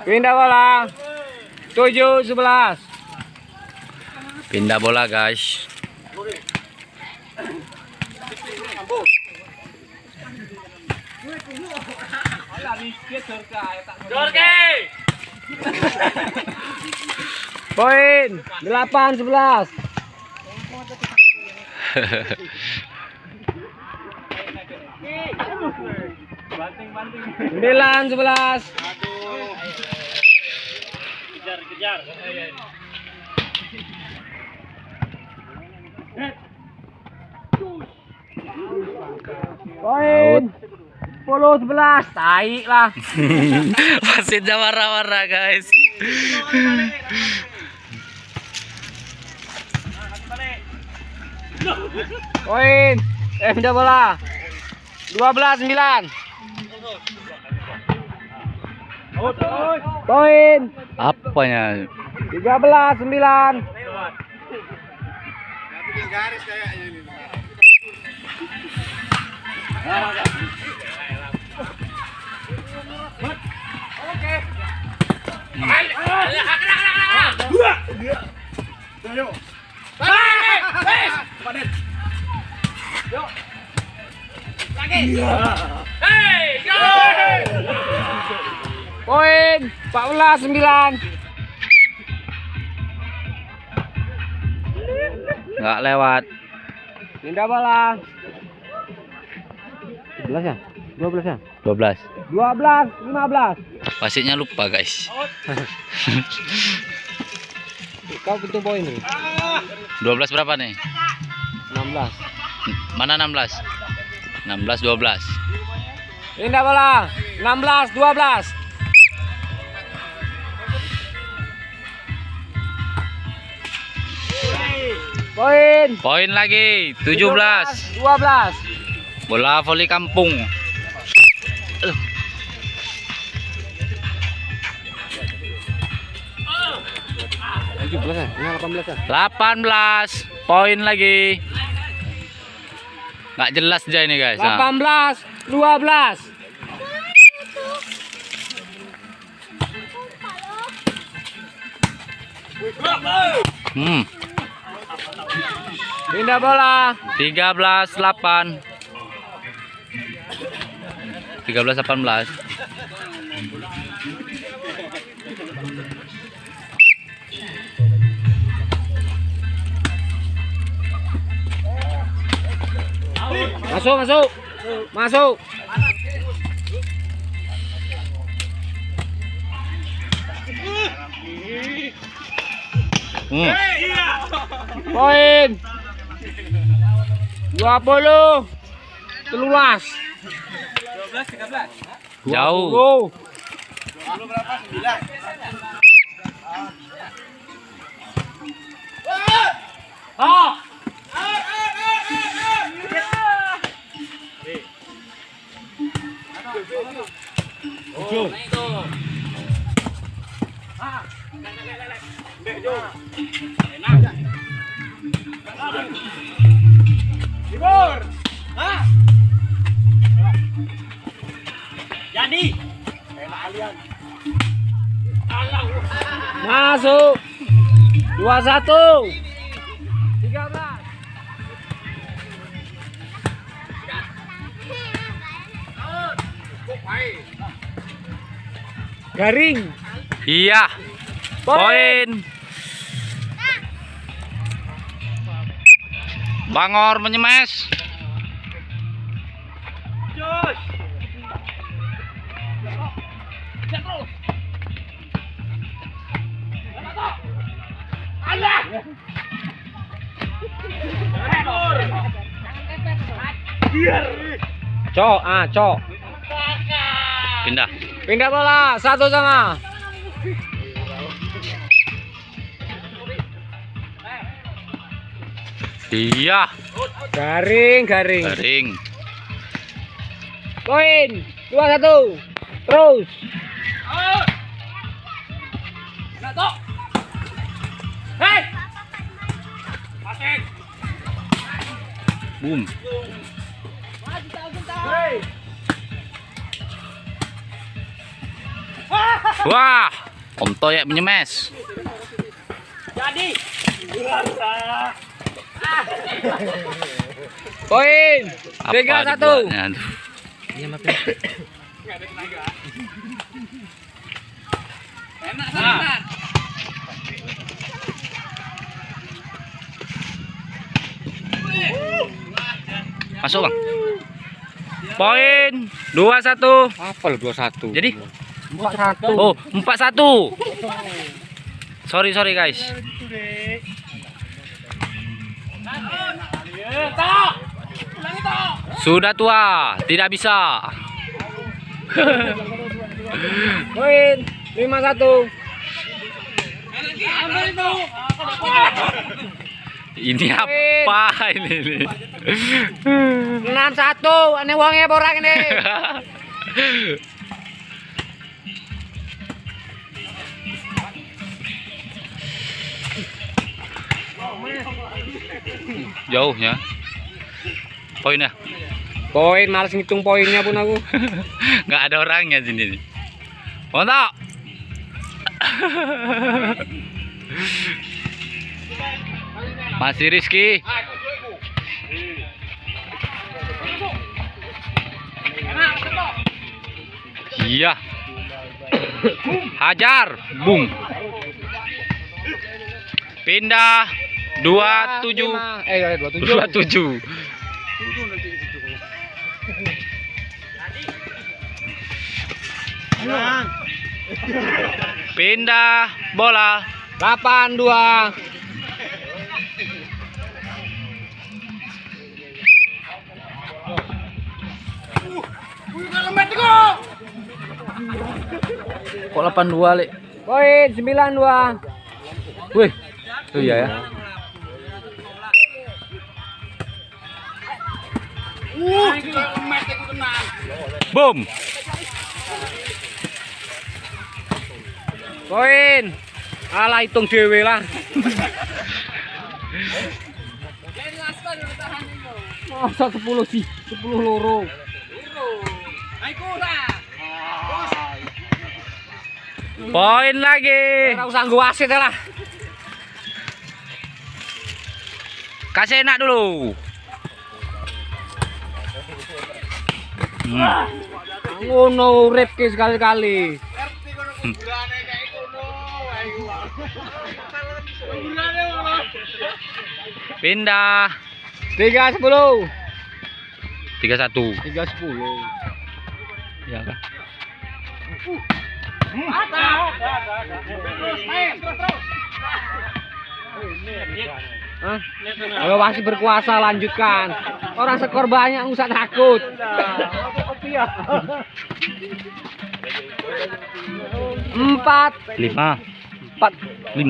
Pindah bola. 7-11. Pindah bola, guys. Poin 8-11. 9-11. Kejar. Poin 10-11. Tai lah. Wasitnya warna-warna, guys. Poin. Pindah bola. 12-9. Poin Apanya? 13-9. Poin 14-9. Nggak lewat. Pindah bola. 11 ya? 12 ya? 12. 12-15. Wasitnya lupa, guys. Kau pintu poin nih. 12 berapa nih? 16. Mana 16? 16-12. Pindah bola. 16-12. Poin Poin lagi. 17. 12. Bola voli kampung. 17 ya? Ini 18 ya? 18. Poin lagi. Nggak jelas dia ini, guys. 18-12. Pindah bola. 13-8. 13-18. Masuk. Poin 20 13. Jauh. Jadi. Masuk. 21 13. Garing. Iya. Poin. Bangor menyemes. Cok. Pindah bola 1-1. Iya. Garing. Poin 21. Terus. Boom. Wah, Om Toyek menyemes. Jadi. Poin. Apa 3-1. dibuatnya? Aduh. Masuk bang. Poin 2-1. Apa lo 2-1? Jadi 4-1. oh 4-1. Sorry guys. Sudah tua, tidak bisa. Poin 5-1. Ini apa ini? 6-1. Ane wonge apa orang ini? Jauh ya. Poinnya. Poin, males ngitung poinnya pun aku. Nggak ada orangnya sini. Mantap. Masih Rizky. Iya. Hajar, bung. Pindah 27. 27. 27. Pindah bola 8-2. kok 82 Le? Poin 9-2. Wih. Oh iya ya. Boom. Poin. Alah hitung dhewe lah. Masa 10 sih? 10 loro. Poin lagi. Ora usah nggo wasit lah. Kasih enak dulu. Ngono uripke sekali-kali. Pindah 3-10. 3-1. 3-10. Ya kan? Hah? Kalau masih berkuasa lanjutkan. Orang skor banyak nggak usah takut. 4 5 5 5-0.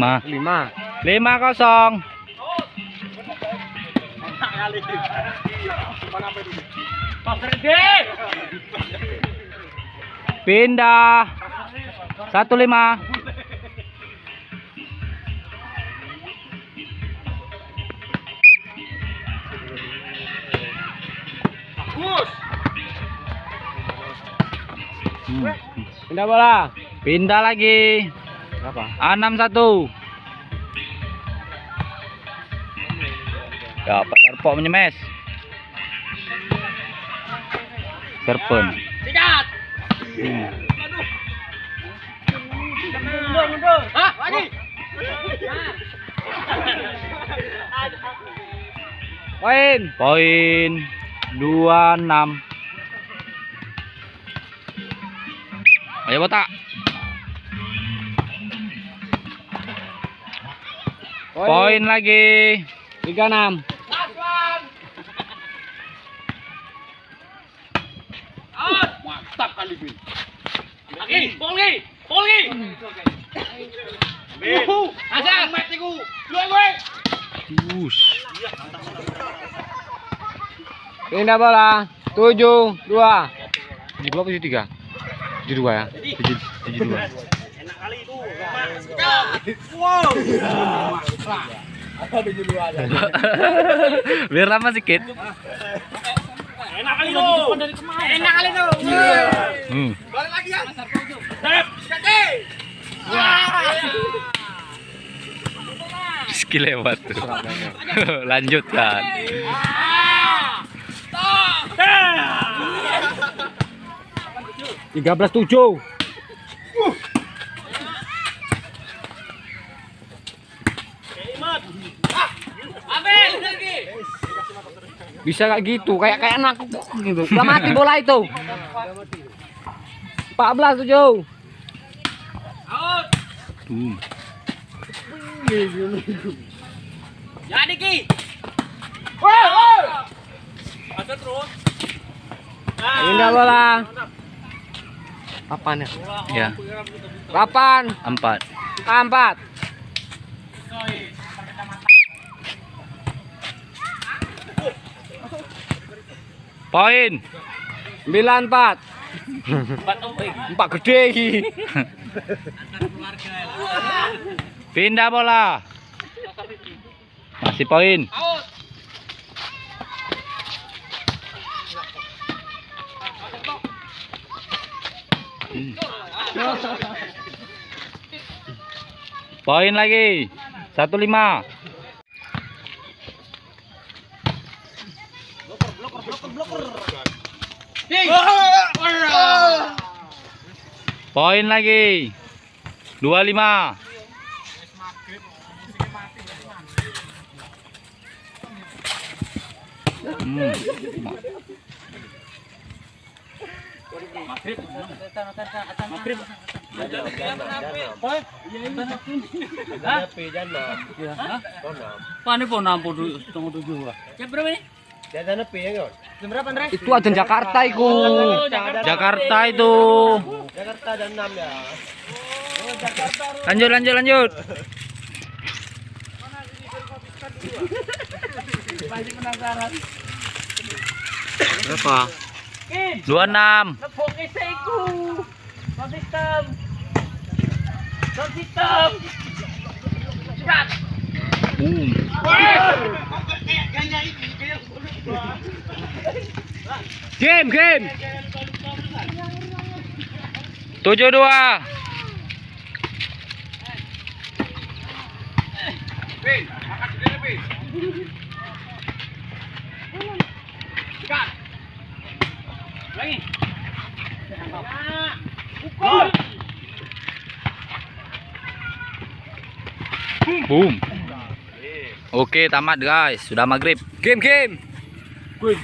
Pindah 1-5. Pindah bola. Pindah lagi. Berapa? 6-1. Ya, Pak Darpo menyemes. Serpen. Sikat. Mundur. Hah? Lagi. Poin. Poin 26. Ayo botak. Poin lagi. 36. Mantap kali Bin. Lagi, poli. Asal mat iku. Luwe kowe. Pindah bola. 7-2. 7-3. 7-2 ya. 7-2. Enak kali itu. Wow. Biar lama sedikit. Enak kali itu. Enak kali itu. Hmm. Balik lagi ya. Siap. Rizky lewat tuh. Lanjutkan. 13-7. Bisa kayak gitu, kayak anak gitu. Udah mati bola itu. 14-7. Jadi Ki. Ada terus. Indah bola. 8 ya? Ya. 8 4. 4. Poin. 9-4. 4 gede iki. Pindah bola. Masih poin. Poin lagi. 1-5. Poin lagi. 25. Pane po 67. Jam berapa ini? Itu aja Jakarta iku. Jakarta itu. Jakarta jam 6 ya. Lanjut. Berapa? 26. Napoke sa iku. Sistem. Sistem. Sikat. Boom. Game. 7-2. Lagi. Boom. Oke, tamat guys. Sudah maghrib. Game. Good.